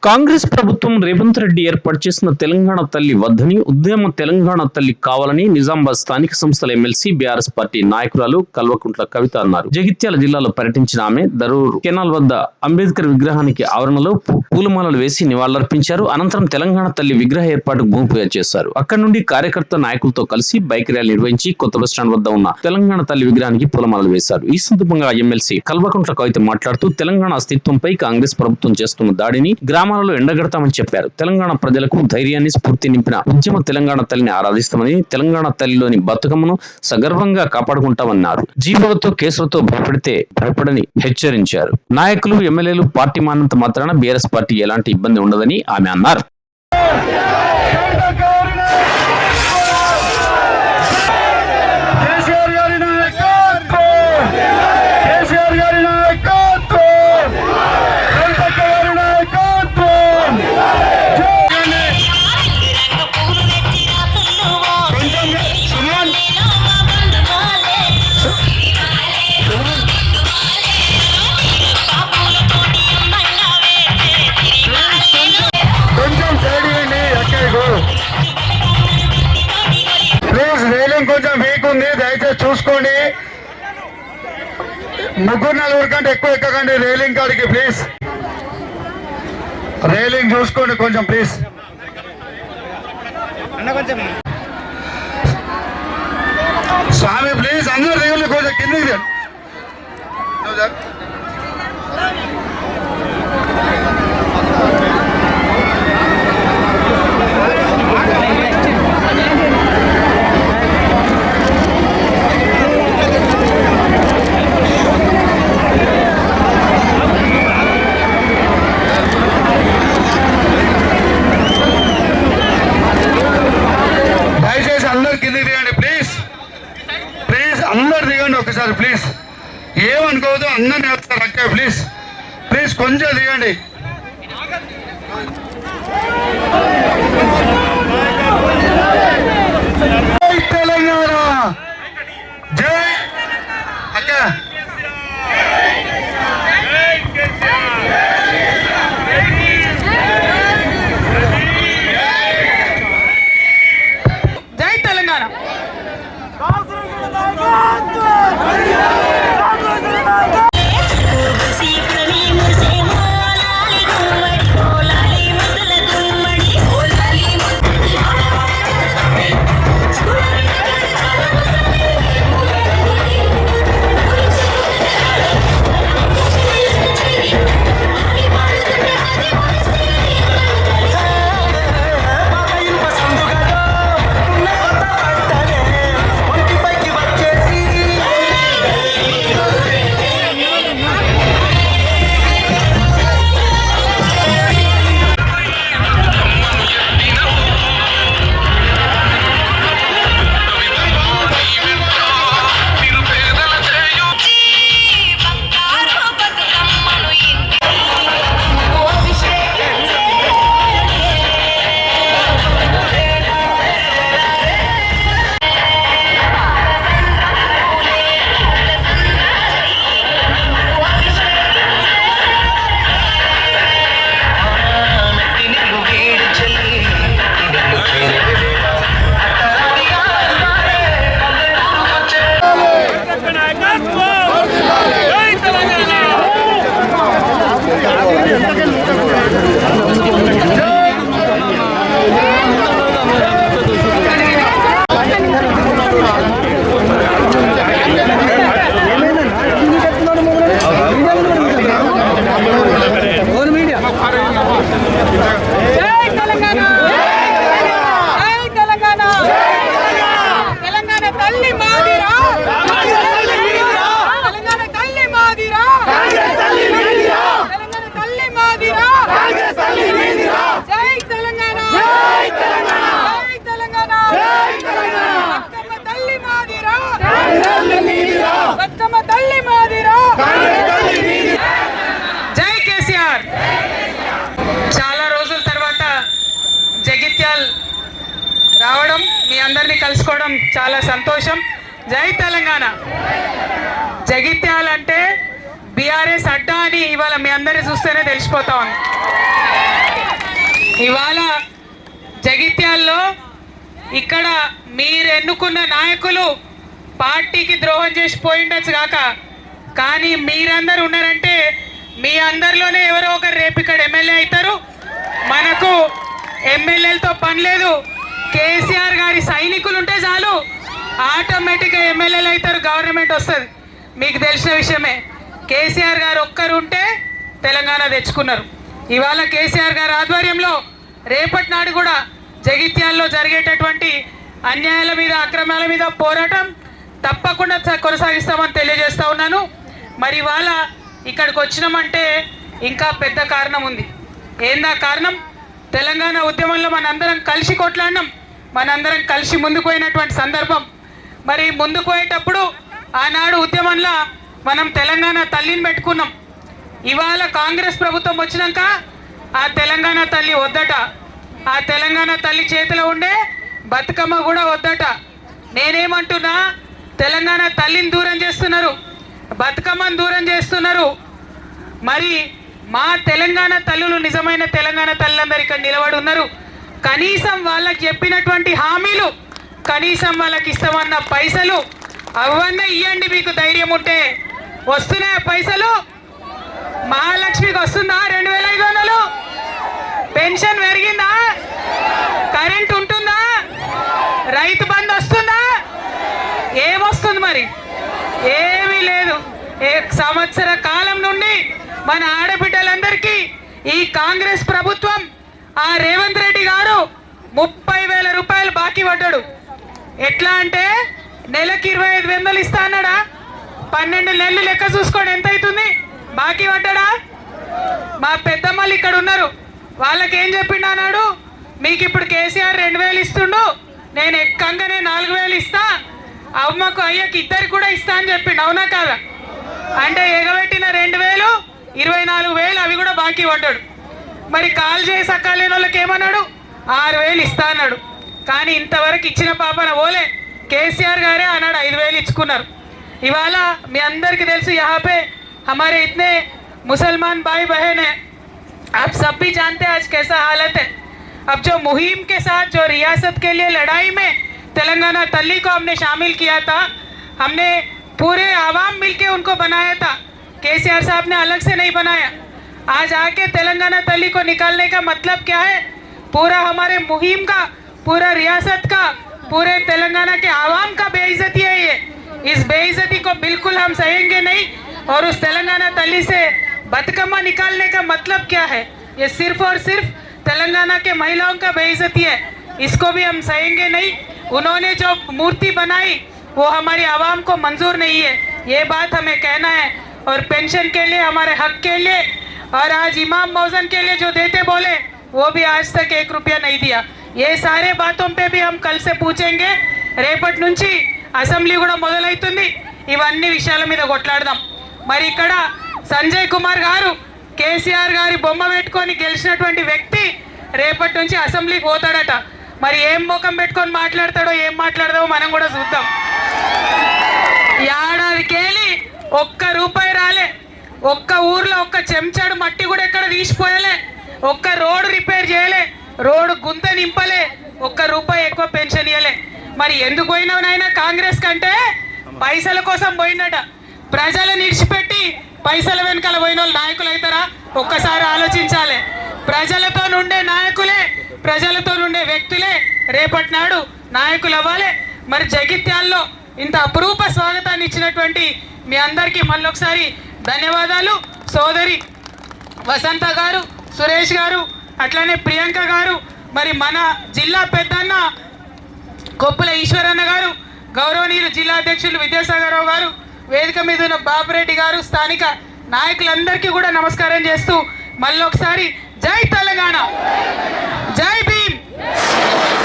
కాంగ్రెస్ ప్రభుత్వం రేవంత్ రెడ్డి ఏర్పాటు చేసిన తెలంగాణ తల్లి వద్దని, ఉద్యమ తెలంగాణ తల్లి కావాలని నిజామాబాద్ స్థానిక సంస్థల ఎమ్మెల్సీ బీఆర్ఎస్ పార్టీ నాయకురాలు కల్వకుంట్ల కవిత అన్నారు. జగిత్యాల జిల్లాలో పర్యటించిన ఆమె దరూర్ కెనాల్ వద్ద అంబేద్కర్ విగ్రహానికి ఆవరణలో పూలమాలలు వేసి నివాళులర్పించారు. అనంతరం తెలంగాణ తల్లి విగ్రహ ఏర్పాటుకు భూమి పూజ చేశారు. అక్కడి నుండి కార్యకర్త నాయకులతో కలిసి బైక్ ర్యాలీ నిర్వహించి కొత్త బస్టాండ్ వద్ద ఉన్న తెలంగాణ తల్లి విగ్రహానికి పూలమాలలు వేశారు. ఈ సందర్భంగా ఎమ్మెల్సీ కల్వకుంట్ల కవిత మాట్లాడుతూ తెలంగాణ అస్తిత్వంపై కాంగ్రెస్ ప్రభుత్వం చేస్తున్న దాడిని గ్రామాలలో ఎండగడతామని చెప్పారు. తెలంగాణ ప్రజలకు ధైర్యాన్ని, స్ఫూర్తి నింపిన ఉద్యమ తెలంగాణ తల్లిని ఆరాధిస్తామని, తెలంగాణ తల్లిలోని బతుకమ్మను సగర్వంగా కాపాడుకుంటామన్నారు. జీవోలతో కేసులతో భయపడని హెచ్చరించారు. నాయకులు, ఎమ్మెల్యేలు పార్టీ మానంత మాత్రాన బీఆర్ఎస్ పార్టీ ఎలాంటి ఇబ్బంది ఉండదని ఆమె అన్నారు. కొంచెం వీక్ ఉంది, దయచేసి చూసుకోండి. ముగ్గురు నలుగురు కంటే ఎక్కువ ఎక్కకండి రైలింగ్ కాడికి ప్లీజ్. రైలింగ్ చూసుకోండి కొంచెం ప్లీజ్. స్వామి ప్లీజ్ అందరు దిగులు కొంచెం కిందికి. ఒకసారి ప్లీజ్ ఏమనుకోవద్దు, అందరినీ వస్తారు అక్క ప్లీజ్ ప్లీజ్ కొంచెం దిగండి. జై తెలంగాణ, జై అక్క. జై తెలంగాణ. జై కేసీఆర్. చాలా రోజుల తర్వాత జగిత్యాల్ రావడం, మీ అందరినీ కలుసుకోవడం చాలా సంతోషం. జై తెలంగాణ. జగిత్యాల్ అంటే బీఆర్ఎస్ అడ్డా అని ఇవాళ మీ అందరినీ చూస్తేనే తెలిసిపోతా ఉంది. ఇవాళ జగిత్యాల్లో ఇక్కడ మీరు ఎన్నుకున్న నాయకులు పార్టీకి ద్రోహం చేసి పోయిండొచ్చు కాక, కానీ మీరందరూ ఉన్నారంటే మీ అందరిలోనే ఎవరో ఒకరు రేపు ఇక్కడ ఎమ్మెల్యే అవుతారు. మనకు ఎమ్మెల్యేలతో పని లేదు. కేసీఆర్ గారి సైనికులు ఉంటే చాలు ఆటోమేటిక్గా ఎమ్మెల్యేలు అవుతారు, గవర్నమెంట్ వస్తుంది. మీకు తెలిసిన విషయమే. కేసీఆర్ గారు ఒక్కరు ఉంటే తెలంగాణ తెచ్చుకున్నారు. ఇవాళ కేసీఆర్ గారి ఆధ్వర్యంలో రేపటి నాడు కూడా జగిత్యాల్లో జరిగేటటువంటి అన్యాయాల మీద, అక్రమాల మీద పోరాటం తప్పకుండా కొనసాగిస్తామని తెలియజేస్తా ఉన్నాను. మరి ఇవాళ ఇక్కడికి వచ్చినామంటే ఇంకా పెద్ద కారణం ఉంది. ఏందా కారణం? తెలంగాణ ఉద్యమంలో మనందరం కలిసి కొట్లాడినాం, మనందరం కలిసి ముందుకు పోయినటువంటి సందర్భం. మరి ముందుకు పోయేటప్పుడు ఆనాడు ఉద్యమంలో మనం తెలంగాణ తల్లిని పెట్టుకున్నాం. ఇవాళ కాంగ్రెస్ ప్రభుత్వం వచ్చినాక ఆ తెలంగాణ తల్లి వద్దట, ఆ తెలంగాణ తల్లి చేతిలో ఉండే బతుకమ్మ కూడా వద్దట. నేనేమంటున్నా, తెలంగాణ తల్లిని దూరం చేస్తున్నారు, బతుకమ్మను దూరం చేస్తున్నారు. మరి మా తెలంగాణ తల్లులు, నిజమైన తెలంగాణ తల్లులందరూ ఇక్కడ నిలబడి ఉన్నారు. కనీసం వాళ్ళకి చెప్పినటువంటి హామీలు, కనీసం వాళ్ళకి ఇస్తామన్న పైసలు అవన్నీ ఇవ్వండి. మీకు ధైర్యం ఉంటే వస్తున్నాయా పైసలు? మహాలక్ష్మికి వస్తుందా 2500? పెన్షన్ పెరిగిందా? కరెంట్ ఉంటుందా? రైతు బంధు వస్తుందా? ఏమొస్తుంది? మరి ఏమీ లేదు. సంవత్సర కాలం నుండి మన ఆడబిడ్డలందరికీ ఈ కాంగ్రెస్ ప్రభుత్వం, ఆ రేవంత్ రెడ్డి గారు 30,000 రూపాయలు బాకీ పడ్డాడు. ఎట్లా అంటే నెలకి 25,000 ఇస్తా అన్నాడా? 12 నెలలు లెక్క చూసుకోండి ఎంత అవుతుంది బాకీ పడ్డాడా? మా పెద్దమ్మలు ఇక్కడ ఉన్నారు, వాళ్ళకి ఏం చెప్పిండు అన్నాడు, మీకు ఇప్పుడు కేసీఆర్ 2,000 ఇస్తుండు, నేను ఎక్కంగానే 4,000 ఇస్తా, అమ్మకు అయ్యకి ఇద్దరికి కూడా ఇస్తా అని చెప్పిండు. అవునా కాదా? అంటే ఎగబెట్టిన 2,000 24,000 అవి కూడా బాకీ పడ్డాడు. మరి కాల్ చేసి అక్కలేని వాళ్ళకి ఏమన్నాడు? 6,000 ఇస్తా అన్నాడు. కానీ ఇంతవరకు ఇచ్చిన పాపన ఓలే. కేసీఆర్ గారే అన్నాడు 5,000 ఇచ్చుకున్నారు. ఇవాళ మీ అందరికీ తెలుసు, यहाँ पे हमारे इतने मुसलमान भाई बहन हैं, आप सब भी जानते हैं आज कैसा हालत है. अब जो मुहिम के साथ जो रियासत के लिए लड़ाई में तेलंगाना तल्ली को हमने शामिल किया था, हमने पूरे आवाम मिलके उनको बनाया था, केसीआर साहब ने अलग से नहीं बनाया. आज आके तेलंगाना तल्ली को निकालने का मतलब क्या है? पूरा हमारे मुहिम का, पूरा रियासत का, पूरे तेलंगाना के आवाम का बेइज्जती है ये. इस बेइज्जती को बिल्कुल हम सहेंगे नहीं. और उस तेलंगाना तल्ली से बतकम्मा निकालने का मतलब क्या है? ये सिर्फ और सिर्फ तेलंगाना के महिलाओं का बेइज्जती है. इसको भी हम सहेंगे नहीं. उन्होंने जो मूर्ति बनाई वो हमारी आवाम को मंजूर नहीं है, ये बात हमें कहना है. और पेंशन के लिए, हमारे हक के लिए, और आज इमाम मौजन के लिए जो देते बोले वो भी आज तक 1 रुपया नहीं दिया. ये सारे बातों पे भी हम कल से पूछेंगे. రేపటి నుంచి అసెంబ్లీ కూడా మొదలవుతుంది, ఇవన్నీ విషయాల మీద కొట్లాడదాం. మరి ఇక్కడ సంజయ్ కుమార్ గారు కేసీఆర్ గారి బొమ్మ పెట్టుకొని గెలిచినటువంటి వ్యక్తి రేపటి నుంచి అసెంబ్లీకి పోతాడట. మరి ఏం ముఖం పెట్టుకొని మాట్లాడతాడో, ఏం మాట్లాడదామో మనం కూడా చూద్దాం. ఏడాదికేలి 1 రూపాయి రాలే, ఒక్క ఊర్లో ఒక్క చెంచాడు మట్టి కూడా ఎక్కడ తీసిపోయలే, ఒక్క రోడ్డు రిపేర్ చేయలే, రోడ్డు గుంత నింపలే, 1 రూపాయి ఎక్కువ పెన్షన్ ఇవ్వలే. మరి ఎందుకు పోయినావు నాయన? కాంగ్రెస్ కంటే పైసల కోసం పోయినట. ప్రజలను ఇడిచిపెట్టి పైసల వెనకాల పోయిన వాళ్ళు నాయకులు అవుతారా? ఒక్కసారి ఆలోచించాలి. ప్రజలతో నుండే నాయకులే, ప్రజలతో నుండే వ్యక్తులే రేపటి నాడు నాయకులు అవ్వాలి. మరి జగిత్యాల్లో ఇంత అపురూప స్వాగతాన్ని ఇచ్చినటువంటి మీ అందరికీ మళ్ళొకసారి ధన్యవాదాలు. సోదరి వసంత గారు, సురేష్ గారు, అట్లానే ప్రియాంక గారు, మరి మన జిల్లా పెద్దన్న కొప్పుల ఈశ్వరన్న గారు, గౌరవనీయులు జిల్లా అధ్యక్షులు విద్యాసాగరరావు గారు, వేదిక మీద ఉన్న బాబురెడ్డి గారు, స్థానిక నాయకులందరికీ కూడా నమస్కారం చేస్తూ మళ్ళొకసారి జై తెలంగాణ, జై